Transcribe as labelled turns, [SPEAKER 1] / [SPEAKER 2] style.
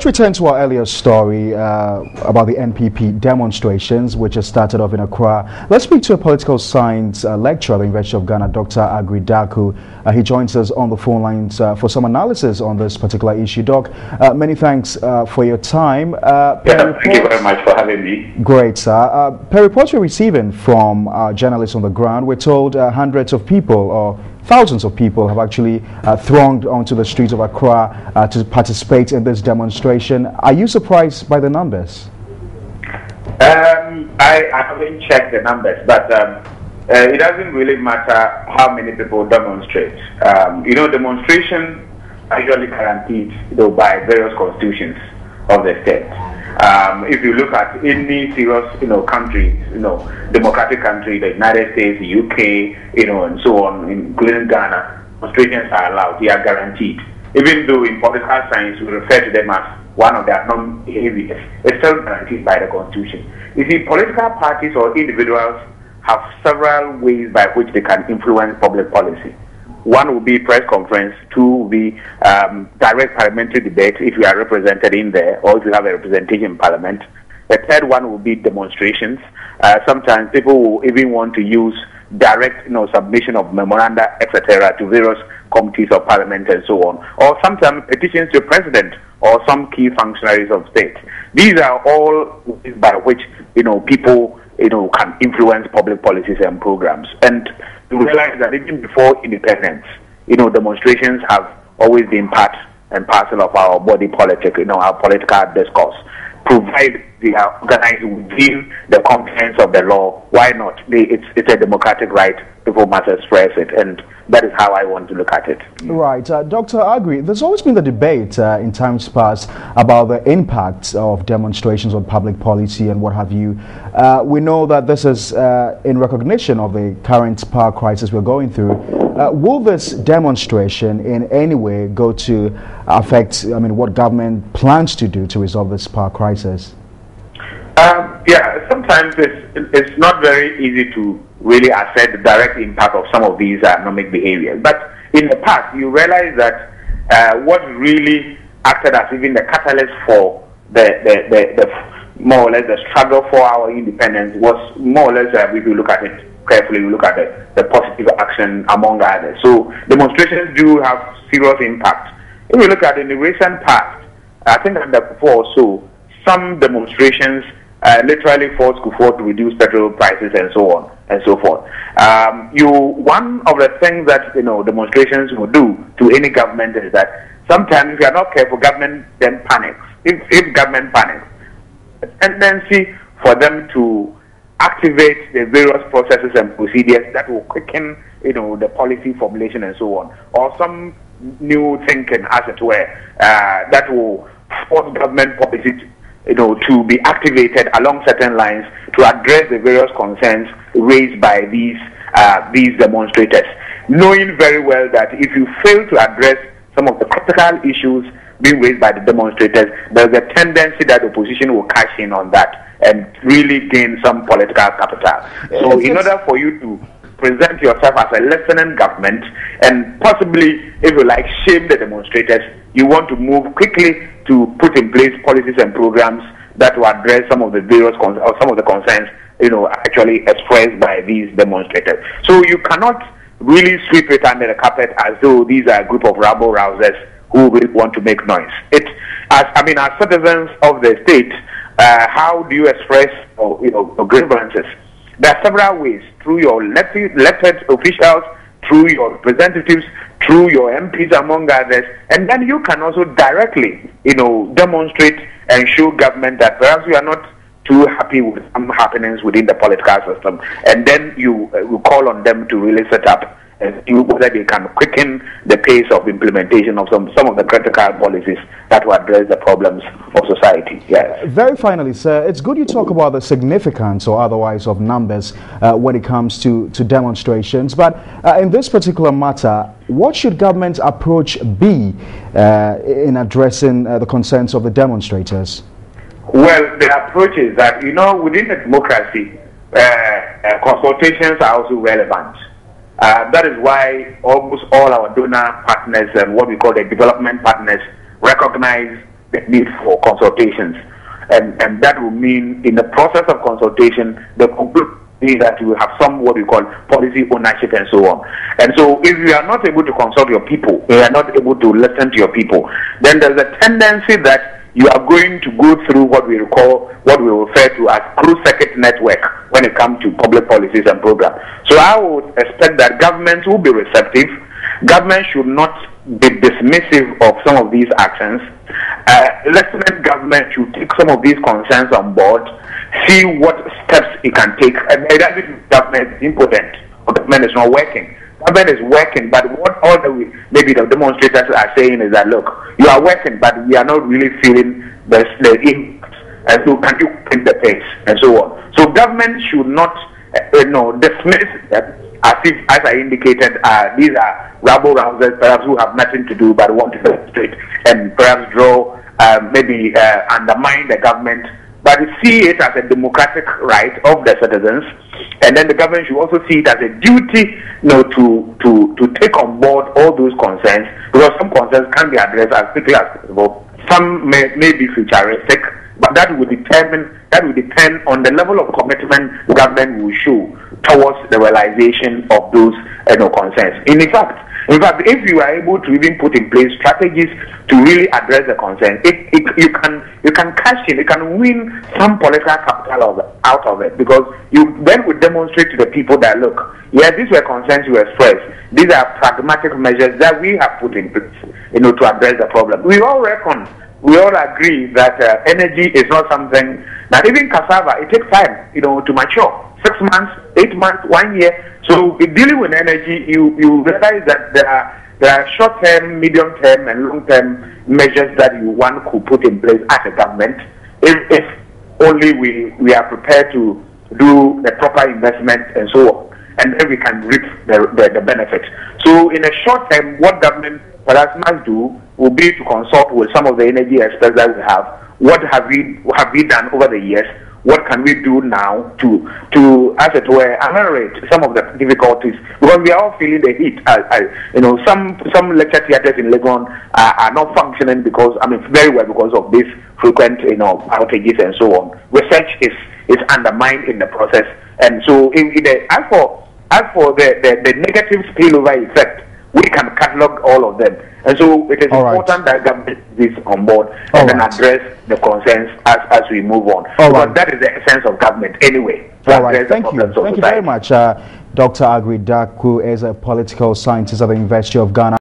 [SPEAKER 1] Let's return to our earlier story about the NPP demonstrations, which has started off in Accra. Let's speak to a political science lecturer at the University of Ghana, Dr. Agri Daku. He joins us on the phone lines for some analysis on this particular issue. Doc, many thanks for your time.
[SPEAKER 2] Thank you very much for having me.
[SPEAKER 1] Great, sir. Per reports we're receiving from journalists on the ground, we're told hundreds of people or thousands of people have actually thronged onto the streets of Accra to participate in this demonstration. Are you surprised by the numbers?
[SPEAKER 2] I haven't checked the numbers, but it doesn't really matter how many people demonstrate. Demonstrations are usually guaranteed by various constitutions of the state. If you look at any serious, country, democratic country, the United States, the UK, and so on, including Ghana, demonstrations are allowed. They are guaranteed. Even though in political science we refer to them as one of their non-behaviors, it's still guaranteed by the Constitution. You see, political parties or individuals have several ways by which they can influence public policy. One will be press conference, two will be direct parliamentary debate if you are represented in there or if you have a representation in parliament. The third one will be demonstrations. Sometimes people will even want to use direct submission of memoranda, etc., to various committees of parliament and so on. Or sometimes petitions to the president or some key functionaries of state. These are all ways by which people can influence public policies and programs. And to realize that even before independence, demonstrations have always been part and parcel of our body politic, our political discourse. Provide they are organized within the confines of the law, why not? It's a democratic right. People must express it, and that is how I want to look at it.
[SPEAKER 1] Right. Dr. Agri, there's always been the debate in times past about the impact of demonstrations on public policy and what have you. We know that this is in recognition of the current power crisis we're going through. Will this demonstration in any way go to affect, what government plans to do to resolve this power crisis?
[SPEAKER 2] Sometimes it's not very easy to really assess the direct impact of some of these economic behaviors. But in the past, you realize that what really acted as even the catalyst for the more or less the struggle for our independence was more or less, if you look at it carefully, we look at the positive action among others. So demonstrations do have serious impact. If you look at in the recent past, I think under before or so, some demonstrations literally forced Kufuor to reduce petrol prices and so on and so forth. One of the things that demonstrations will do to any government is that sometimes if you are not careful, government then panics. If government panics, a tendency for them to activate the various processes and procedures that will quicken the policy formulation and so on, or some new thinking, as it were, that will force government policy to be activated along certain lines to address the various concerns raised by these demonstrators, knowing very well that if you fail to address some of the critical issues being raised by the demonstrators, there's a tendency that the opposition will cash in on that and really gain some political capital. So in order for you to present yourself as a listening government and possibly, if you like, shame the demonstrators, you want to move quickly to put in place policies and programs that will address some of the various some of the concerns actually expressed by these demonstrators. So you cannot really sweep it under the carpet as though these are a group of rabble rousers who really want to make noise. As citizens of the state, how do you express grievances? There are several ways: through your elected officials, through your representatives, through your MPs, among others, and then you can also directly, demonstrate and show government that perhaps you are not too happy with some happenings within the political system, and then you call on them to really set up and see whether they can quicken the pace of implementation of some of the critical policies that will address the problems of society. Yes.
[SPEAKER 1] Very finally, sir, it's good you talk about the significance or otherwise of numbers when it comes to demonstrations. But in this particular matter, what should government's approach be in addressing the concerns of the demonstrators?
[SPEAKER 2] Well, the approach is that, within a democracy, consultations are also relevant. That is why almost all our donor partners and what we call the development partners recognize the need for consultations. And that will mean in the process of consultation, the conclusion is that you will have some what we call policy ownership and so on. And so if you are not able to consult your people, you are not able to listen to your people, then there's a tendency that you are going to go through what we refer to as closed circuit network when it comes to public policies and programs. So I would expect that governments will be receptive. Government should not be dismissive of some of these actions. Lieutenant government should take some of these concerns on board, see what steps it can take. And it doesn't mean government is impotent or government is not working. Government is working, but what all maybe the demonstrators are saying is that, look, you are working, but we are not really feeling the impact. And so can you pick the pace and so on. So government should not dismiss that as if, as I indicated, these are rabble-rousers perhaps who have nothing to do but want to demonstrate and perhaps undermine the government, but see it as a democratic right of the citizens. And then the government should also see it as a duty, to take on board all those concerns, because some concerns can be addressed as quickly as possible. Some may be futuristic, but that will depend on the level of commitment the government will show towards the realization of those concerns. In fact, if you are able to even put in place strategies to really address the concerns, you can cash in, you can win some political capital out of it, because you then would demonstrate to the people that, look, yes, these were concerns you expressed. These are pragmatic measures that we have put in place, to address the problem. We all agree that energy is not something that, even cassava, it takes time, to mature. 6 months, 8 months, 1 year. So in dealing with energy, you realize that there are short-term, medium-term, and long-term measures that one could put in place as a government, if only we are prepared to do the proper investment and so on, and then we can reap the benefit. So in a short term, what government perhaps must do will be to consult with some of the energy experts that we have. What have we done over the years? What can we do now to as it were, ameliorate some of the difficulties? Because we are all feeling the heat. Some lecture theatres in Legon are not functioning very well because of this frequent, outages and so on. Research is undermined in the process, and so as for the negative spillover effect, we can catalog all of them. And so it is important that government is on board and then address the concerns as we move on. Because that is the essence of government anyway.
[SPEAKER 1] All right, thank you. Thank you very much. Dr. Agri Daku is a political scientist at the University of Ghana.